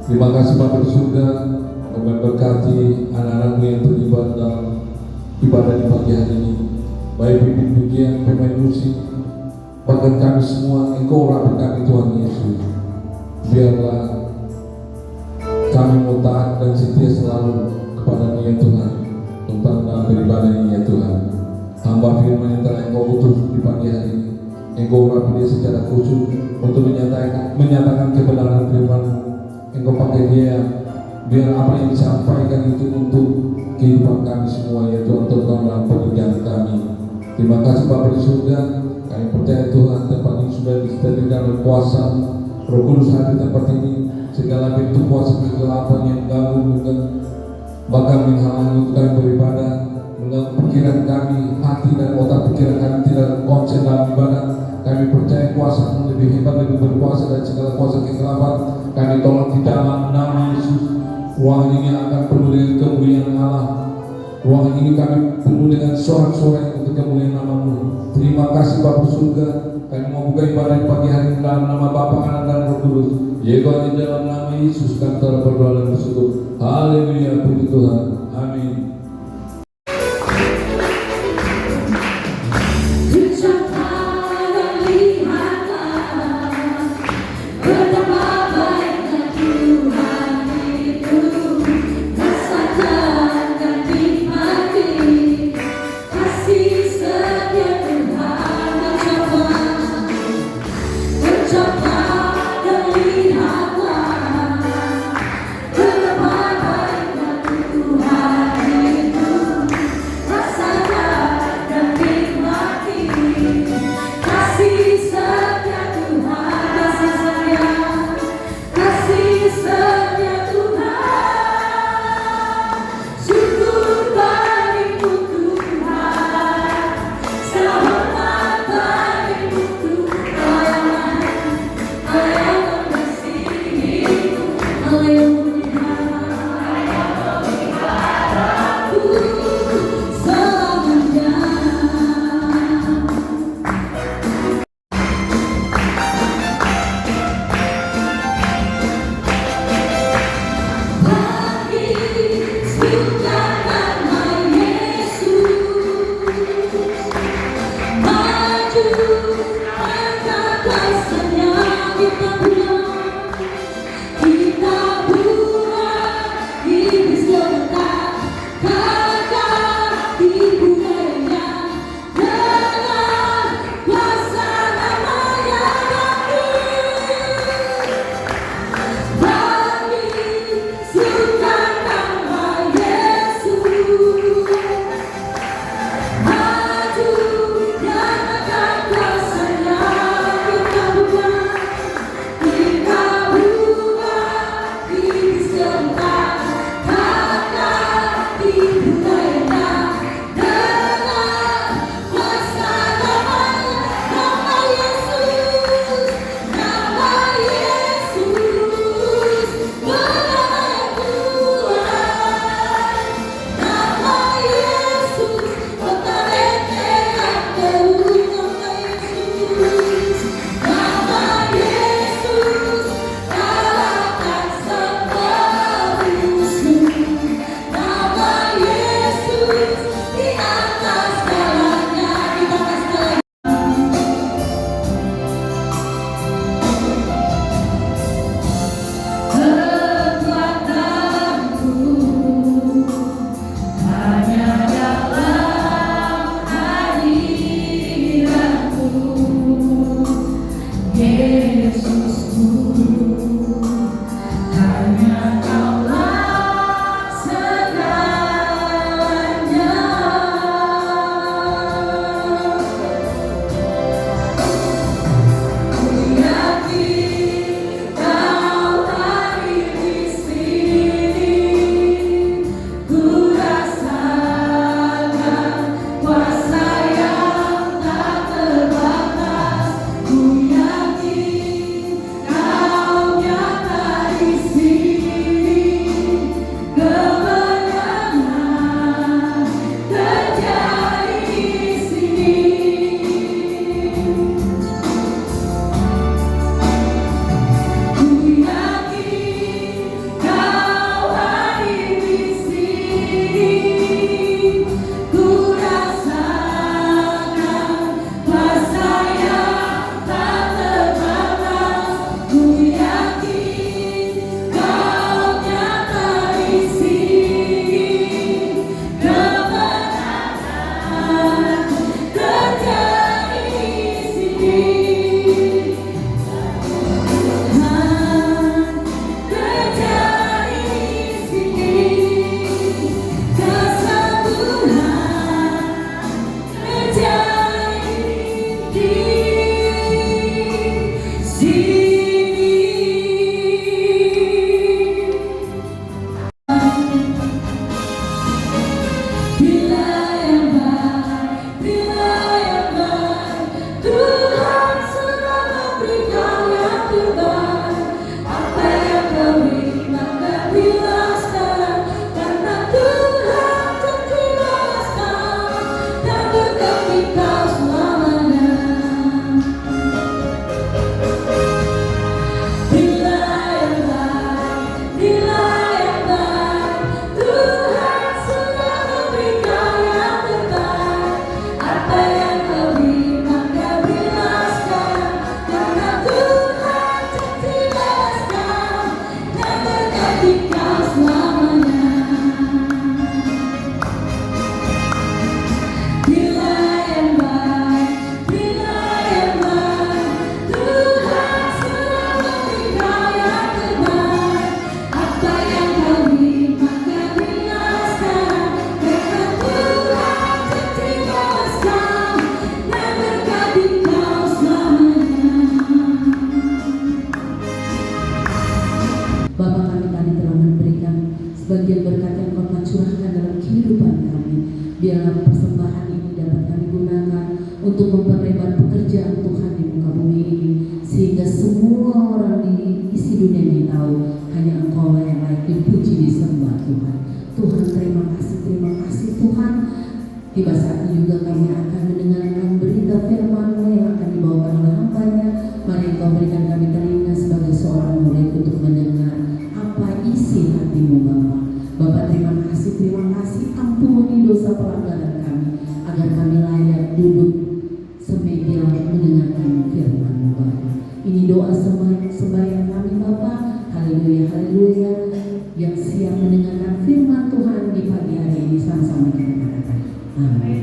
Terima kasih Bapa di surga, memberkati anak-anakmu yang terlibat dalam ibadah di pagi hari ini, baik pimpin-pimpinan, pemain musik, bahkan kami semua. Engkau rapi kami Tuhan Yesus. Biarlah kami mau taat dan setia selalu kepada ya Tuhan, tentang dalam beribadah ini ya Tuhan. Hamba firman yang telah Engkau utus di pagi hari ini, Engkau rapi dia secara khusus untuk menyatakan kebenaran firman. Engkau pakai dia, biar apa yang disampaikan itu untuk kehidupan kami semua ya Tuhan, terutama dalam pekerjaan kami. Terima kasih Bapa di surga, kami percaya Tuhan tempat ini sudah disediakan oleh kuasa Roh Kudus di tempat ini. Segala pintu kuasa kegelapan yang mengganggu bahkan menghalangi untuk kami beribadah, mengganggu pikiran kami, hati dan otak pikiran kami tidak konsen dalam ibadah. Kami percaya kuasa lebih hebat, lebih berkuasa dari segala kuasa kegelapan. Kami tolong di dalam nama Yesus. Ruangan ini akan penuh dengan kemuliaan Allah. Ruangan ini kami penuh dengan sorak-sorai untuk kemuliaan nama-Mu. Terima kasih Bapa surga. Kami mau buka ibadah di pagi hari dalam nama Bapa, Anak dan Roh Kudus. Yehova di dalam nama Yesus kami telah berdoa dan bersyukur. Haleluya, puji Tuhan. Amin. Kita Bapa, kami tadi telah memberikan sebagian berkat yang Kau curahkan dalam kehidupan kami. Biarlah persembahan ini dapat kami gunakan untuk memperlebar pekerjaan Tuhan di muka bumi ini, sehingga semua orang di isi dunia ini tahu hanya Engkau yang layak dipuji, disembah Tuhan. Tuhan, terima kasih Tuhan. Tiba saat ini juga kami akan mendengarkan berita firman-Mu yang akan dibawakan oleh hamba-Nya. Mari Engkau berikan kami telinga sebagai seorang murid untuk mendengar apa isi hati-Mu Bapa. Bapa, terima kasih, ampuni dosa pelanggaran kami, agar kami layak duduk semeja mendengarkan firman-Mu Bapa. Ini doa sembahyang kami Bapa. Haleluya, yang siap mendengarkan firman Tuhan di pagi hari ini, sama-sama kita katakan amin.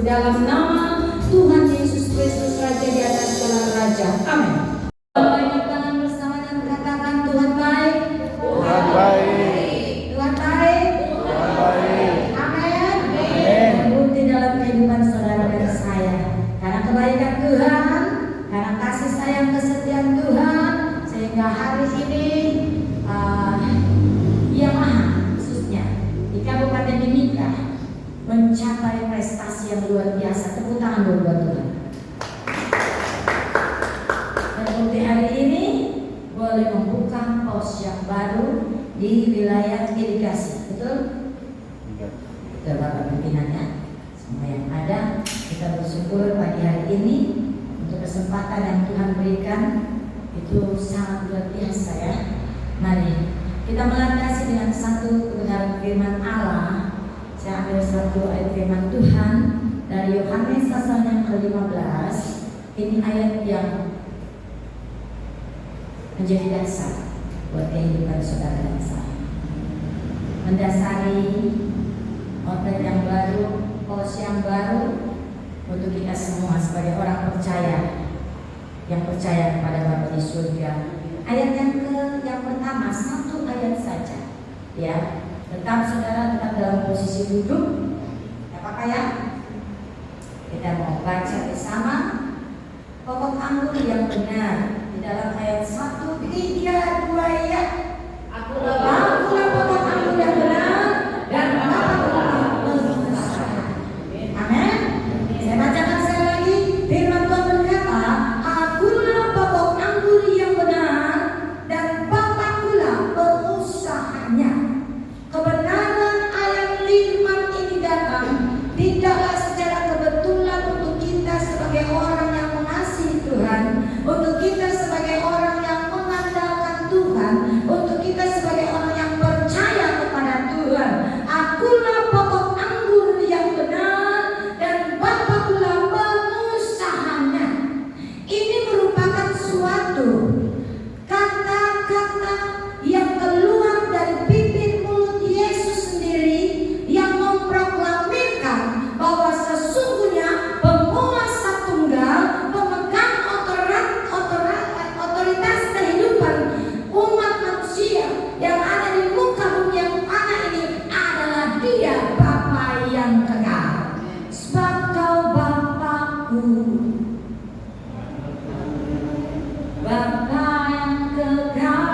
Dalam nama Tuhan Yesus Kristus, Raja di atas segala raja. Amin. Banyak tangan bersama dan katakan, Tuhan baik. Tuhan baik. Tuhan baik. Tuhan baik. Amin. Amin. Terbukti dalam kehidupan saudara dan saya. Karena kebaikan Tuhan, karena kasih sayang kesetiaan Tuhan, sehingga hari ini Yamaha khususnya di Kabupaten Mimika mencapai prestasi yang luar biasa. Tepuk tangan buat Tuhan. Dan untuk hari ini boleh membuka pos yang baru di wilayah irigasi. Betul? Betul Bapak pimpinannya. Semua yang ada, kita bersyukur pagi hari ini untuk kesempatan yang Tuhan berikan. Itu sangat luar biasa ya. Mari kita melandasi dengan satu kebenaran firman Allah. Saya ambil satu ayat firman Tuhan dari Yohanes pasal yang ke-15. Ini ayat yang menjadi dasar buat kehidupan saudara dan saya. Mendasari yang percaya kepada Bapa di surga. Ayat yang pertama, satu ayat saja. Ya, tetap saudara tetap dalam posisi duduk. Apakah ya? Kita mau baca bersama. Pokok anggur yang benar di dalam ayat 1, 3, 2 ya. Akulah pokok anggur yang benar dan Bapa pengurusnya. Amin. Saya bacakan sekali lagi. Firman Tuhan berkata, akulah pokok anggur yang benar dan Bapakulah pengusahanya. Kebenaran ayat firman ini datang tidaklah secara kebetulan untuk kita sebagai orang yang mengasihi Tuhan, untuk kita sebagai orang yang mengandalkan Tuhan, untuk kita sebagai orang yang percaya kepada Tuhan. Akulah pokok anggur yang benar dan Bapakulah pengusahanya. Ini merupakan suatu kata-kata yang keluar dari bibir mulut Yesus sendiri yang memproklamirkan bahwa sesungguhnya penguasa tunggal, pemegang otoritas kehidupan umat manusia yang ada di muka bumi yang mana ini adalah Dia, Bapa yang kekal. Sebab Kau Bapa-Ku, Bapa yang kekal.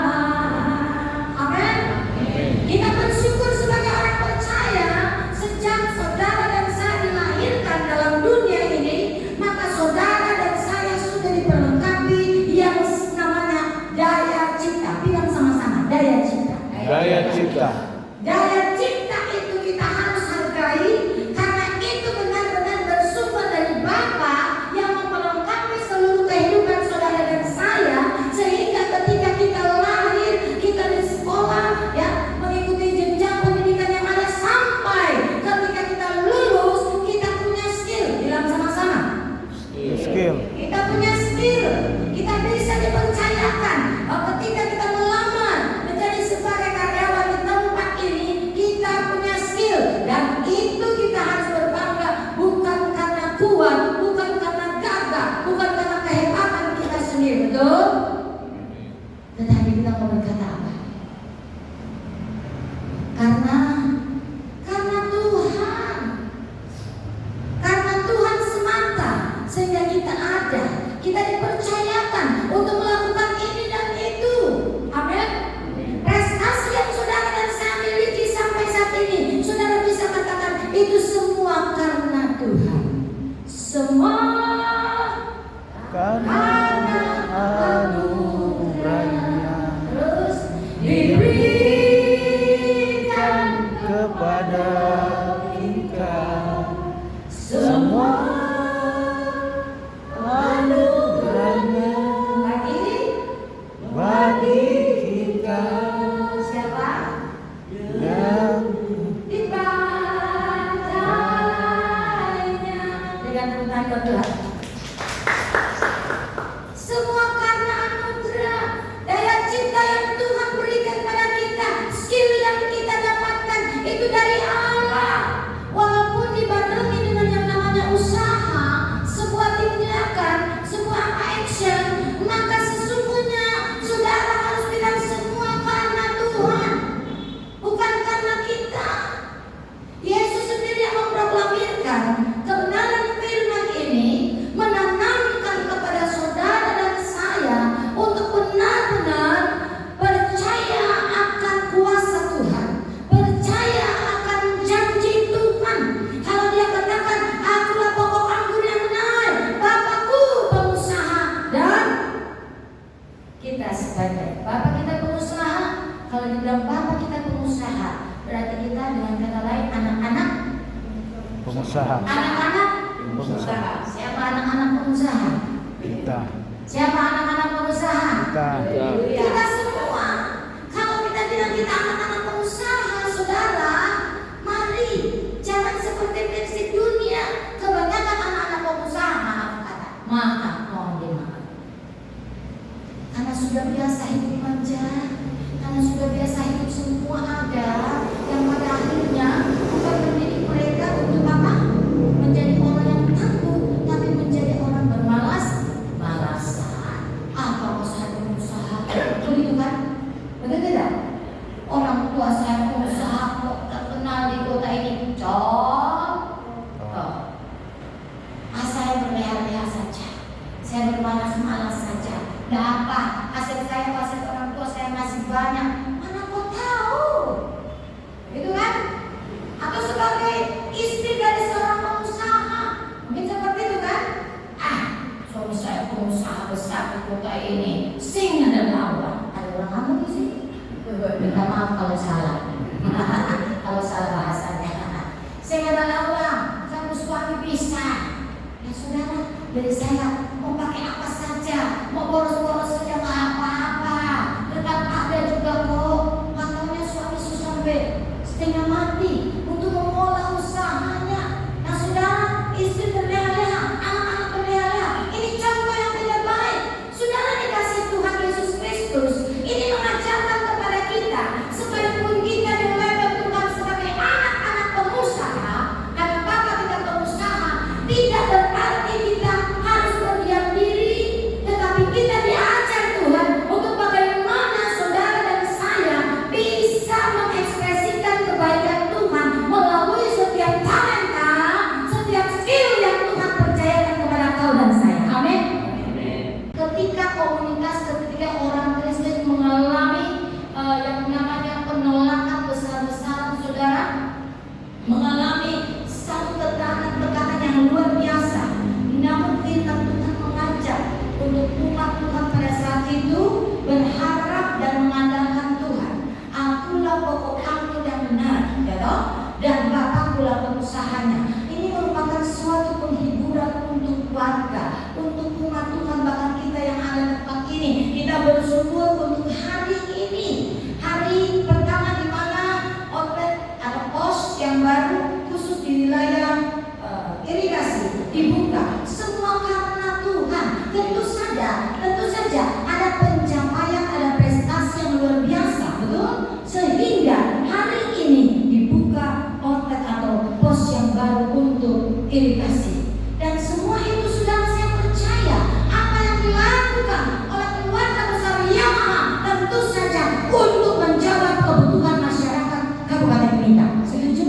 Amin. Kita bersyukur sebagai orang percaya, sejak saudara dan saya dilahirkan dalam dunia ini, maka saudara dan saya sudah diperlengkapi yang namanya daya cipta. Bilang sama-sama, daya cipta. Daya cipta. Daya cipta itu kita harus hargai, karena itu benar-benar bersumber dari Bapa yang memperlengkapi seluruh kehidupan saudara dan saya, sehingga ketika kita lahir, kita di sekolah, ya, mengikuti jenjang pendidikan yang ada, sampai ketika kita lulus, kita punya skill. Bilang sama-sama, Skill. kita punya skill. Kita bisa dipercayakan. Ketika kita melamar menjadi sebagai karyawan di tempat ini, kita punya skill. Dan itu kita harus berbangga, bukan karena kuat, bukan karena gagah, bukan karena kehebatan kita sendiri. Betul? Tetapi kita mau berkata apa? Karena Tuhan. Karena Tuhan semata, sehingga kita ada. Kita dipercayakan untuk melakukan ini dan itu. Amin. Prestasi yang saudara dan saya miliki sampai saat ini, saudara bisa katakan itu semua karena Tuhan. Semua Karena anugerahnya terus diberikan kepada kita, semua anugerahnya bagi kita siapa? yang Dibacanya dengan tentang Tuhan. Semua karena anugerah, daya cipta yang Tuhan berikan pada kita, skill yang kita dapatkan itu dari Allah. Walaupun dibarengi dengan yang namanya usaha, sebuah tindakan, sebuah action, maka sesungguhnya saudara harus bilang semua karena Tuhan, bukan karena kita. Yesus sendiri yang memproklamirkan kebenaran firman ini, menanamkan kepada saudara dan saya untuk benar-benar percaya akan kuasa Tuhan, percaya akan janji Tuhan. Kalau Dia katakan, akulah pokok anggur yang benar, Bapa-Ku pengusaha, dan kita sebagai Bapa kita pengusaha. Kalau dibilang Bapa kita pengusaha, berarti kita dengan kata lain anak-anak pengusaha. Anak-anak Pengusaha. Siapa anak-anak pengusaha? Kita. Siapa anak-anak pengusaha? Kita. Kita semua. Kalau kita bilang kita anak-anak pengusaha, saudara, mari jangan seperti prinsip dunia. Kebanyakan anak-anak pengusaha, maaf, mohon dimaaf. Karena sudah biasa hidup manja, karena sudah biasa hidup semua ada, yang pada akhirnya bukan mendidik mereka untuk apa? Menjadi orang yang tangguh, tapi menjadi orang bermalas-malasan. buka ini, sing adalah Allah. Ada orang kamu di sini? Minta maaf kalau salah. Kalau salah bahasanya. Sing adalah Allah. Kamu suami bisa. Ya saudara, dari saya mau pakai apa saja, mau boros-boros saja nggak apa-apa. Tetap ada juga kok. Makanya suami susah setengah mati untuk mengolah usahanya. Nah saudara, istri berleha-leha, anak-anak berleha-leha. Ini contoh yang tidak baik. Saudara dikasih Tuhan Yesus Kristus, ini mengajarkan kepada kita sekalipun kita dilebat Tuhan sebagai anak-anak pengusaha, karena Bapak kita pengusaha, tidak berarti kita harus berdiam diri, tetapi kita diajar Tuhan untuk bagaimana saudara dan saya bisa mengekspresikan kebaikan Tuhan melalui setiap talenta, setiap skill yang Tuhan percayakan kepada kau dan saya. Amin. Ketika komunitas, ketika orang Kristen mengalami yang namanya penolakan besar-besaran, saudara, mengalami satu tekanan yang luar biasa. Namun kita Tuhan mengajak untuk umat Tuhan pada saat itu berharap dan mengandalkan Tuhan. Akulah pokok anggur yang benar, ya toh? Dan Bapakkulah pengusahanya. Ini merupakan suatu penghiburan untuk warga, untuk umat Tuhan, bahkan kita yang ada di tempat ini. Kita bersyukur untuk hari ini, hari pertama di mana outlet atau pos yang baru khusus di wilayah irigasi dibuka. Semua karena Tuhan. Tentu saja ada pencapaian, ada prestasi yang luar biasa, betul? Sehingga hari ini dibuka outlet atau pos yang baru untuk irigasi. Dan semua itu sudah saya percaya apa yang dilakukan oleh keluarga besar Yamaha tentu saja untuk menjawab kebutuhan masyarakat Kabupaten Blitar. Setuju?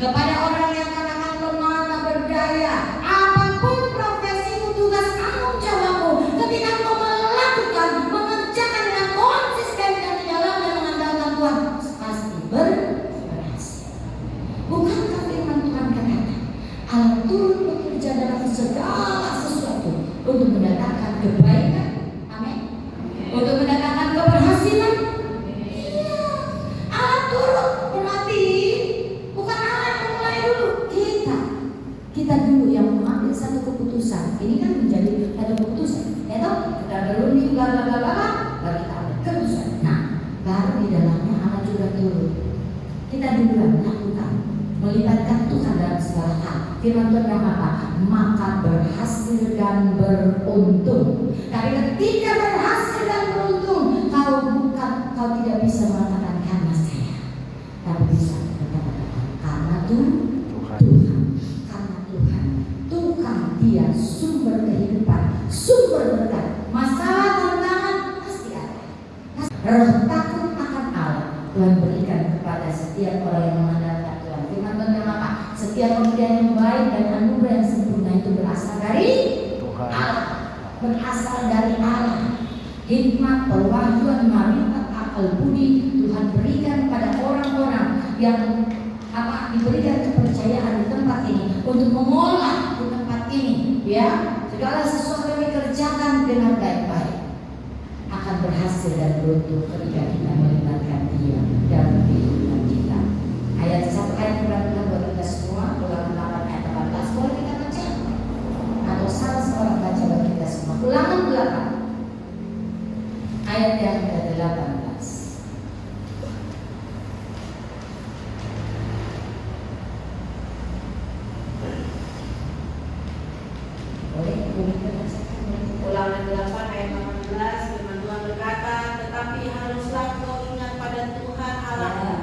Kepada orang yang katakan lemah tak berdaya, apapun profesimu, tugas tanggung jawabmu, ketika kau melakukan, mengerjakan dengan konsisten dan di dalam dan mengandalkan Tuhan, pasti berhasil. Bukankah firman Tuhan katakan, Allah turut bekerja dalam segala sesuatu untuk mendatangkan kebaikan, amin, untuk mendatangkan keberhasilan. Iya, Allah turut, berarti bukan Allah yang memulai dulu, kita dulu yang mengambil satu keputusan. Ini kan menjadi satu keputusan, ya toh? Kita berunding bla baru kita ambil keputusan. Nah, baru di dalamnya Allah juga turut. Kita duluan lakukan, melibatkan Tuhan dalam segala hal. Firman Tuhan yang apa? Maka berhasil dan beruntung. Tapi ketika berhasil dan beruntung, kau tidak bisa mengatakan karena saya, tapi bisa berkata karena Tuhan. Tuhan dia sumber kehidupan, sumber berkat. Masalah tantangan pasti ada. Roh takut akan Allah Tuhan berikan kepada setiap orang yang mengandalkan Tuhan. Firman Tuhan yang apa? Setiap pemberian yang baik dan anugerah yang sempurna itu berasal dari Tuhan. Allah, berasal dari Allah. Hikmat, pewahyuan, marifat, akal budi Tuhan berikan pada orang-orang yang diberikan kepercayaan di tempat ini untuk mengolah di tempat ini, ya. Segala sesuatu yang dikerjakan dengan baik-baik akan berhasil dan beruntung ketika kita melibatkan Dia dalam kehidupan kita. Satu ayat Tuhan buat kita semua, Ulangan 8 ayat 18, boleh kita baca? Atau salah seorang baca buat kita semua. Ulangan 8 ayat yang ke-18. Ulangan 8 ayat 18, firman Tuhan berkata, tetapi haruslah kau ingat pada Tuhan Allahmu,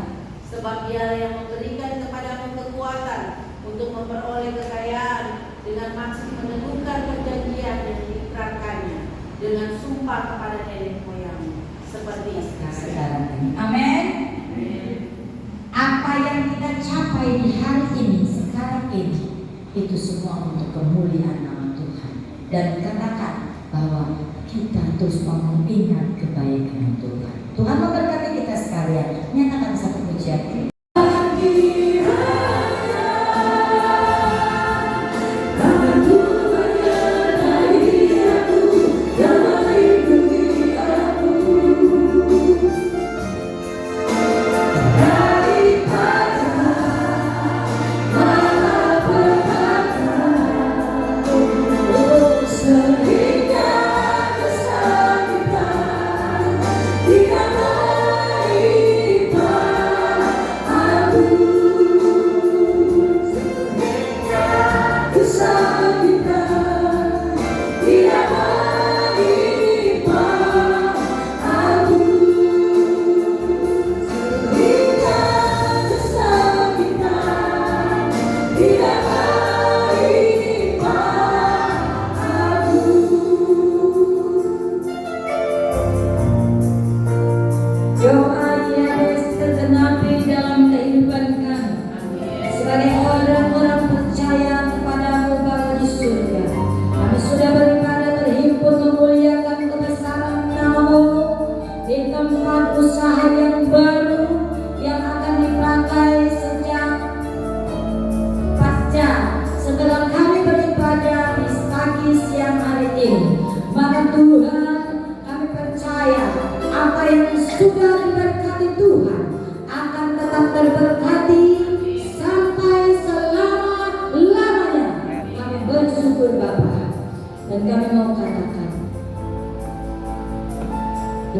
sebab Dialah yang memberikan kepadamu kekuatan untuk memperoleh kekayaan dengan maksud meneguhkan perjanjian yang diikrarkannya dengan sumpah kepada nenek moyangmu, seperti sekarang ini. Amin. Apa yang kita capai di hari ini, sekarang ini, itu semua untuk kemuliaan nama Tuhan. Dan katakan bahwa kita terus mengingat kebaikan Tuhan. Tuhan memberkati kita sekalian. Nyatakan satu pujian. Aku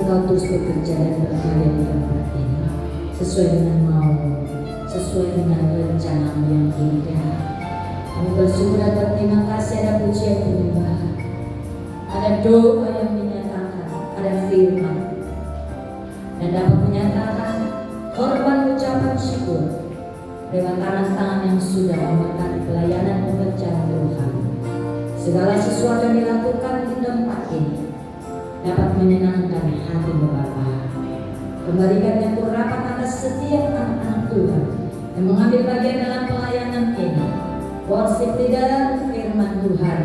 Engkau terus bekerja dan berkarya di tempat ini sesuai dengan mau, sesuai dengan rencana-Mu yang indah. Kami bersyukur dan berterima kasih ada pujian penyembahan, ada doa yang menyatakan, ada firman, dan dapat menyatakan korban ucapan syukur lewat tangan-tangan yang sudah memberkati pelayanan pekerjaan Tuhan. Segala sesuatu yang dilakukan di tempat ini dapat menyenangkan hati Bapa. Kembalikan yang rapat atas setiap anak-anak Tuhan yang mengambil bagian dalam pelayanan ini. Worship leader, firman Tuhan,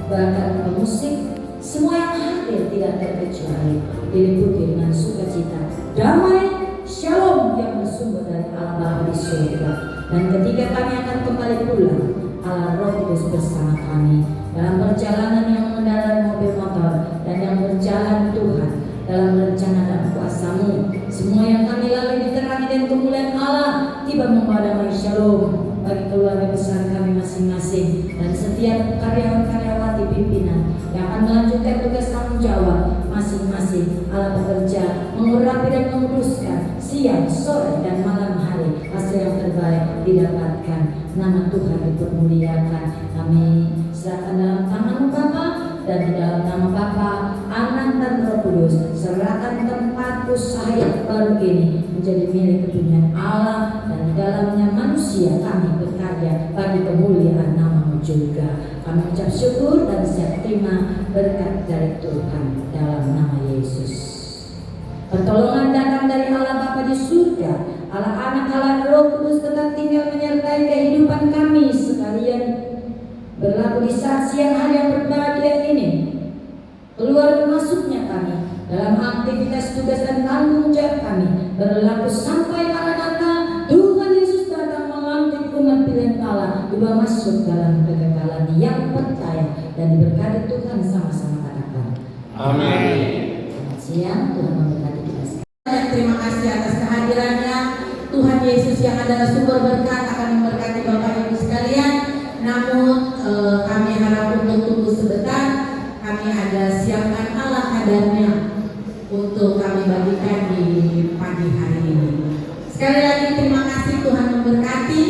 bahkan pemusik, semua yang hadir tidak terkecuali diliputi dengan sukacita, damai, shalom yang bersumber dari Allah Bapa di surga. Dan ketika kami akan kembali pulang, Allah Roh Kudus bersama kami dalam perjalanan yang mengendarai mobil motor dan yang berjalan Tuhan dalam rencana dan kuasa-Mu. Semua yang kami lalui diterangi dan kemuliaan Allah tiba membawa damai shalom bagi keluarga besar kami masing-masing dan setiap karyawan-karyawati pimpinan yang akan melanjutkan tugas tanggung jawab masing-masing. Allah bekerja mengurapi dan menguruskan siang, sore, dan malam hari. Hasil yang terbaik didapatkan, nama Tuhan dipermuliakan. Kami serahkan dalam tangan Bapa, dan di dalam nama Bapa, Anak, dan Roh Kudus. Serahkan tempat usaha yang baru ini menjadi milik kepunyaan Allah, dan di dalamnya manusia kami berkarya bagi kemuliaan nama-Mu juga. Kami ucap syukur dan siap terima berkat dari Tuhan dalam nama Yesus. Pertolongan datang dari Allah Bapa di surga, Allah Anak, Allah Roh Kudus tetap tinggal menyertai kehidupan kami sekalian. Berlaku di saat siang hari yang berbahagia ini, keluar masuknya kami dalam aktivitas tugas dan tanggung jawab kami, berlaku sampai Maranatha Tuhan Yesus datang melantik umat pilihan Allah juga masuk dalam kekekalan yang percaya dan diberkati Tuhan sama-sama katakan Amin. Selamat siang, Tuhan memberkati kita sekalian. Terima kasih atas kehadirannya. Tuhan Yesus yang adalah sumber berkat akan memberkati Bapak Ibu sekalian. Namun kami harap untuk tunggu sebentar. Kami ada siapkan ala kadarnya untuk kami bagikan di pagi hari ini. Sekali lagi terima kasih, Tuhan memberkati.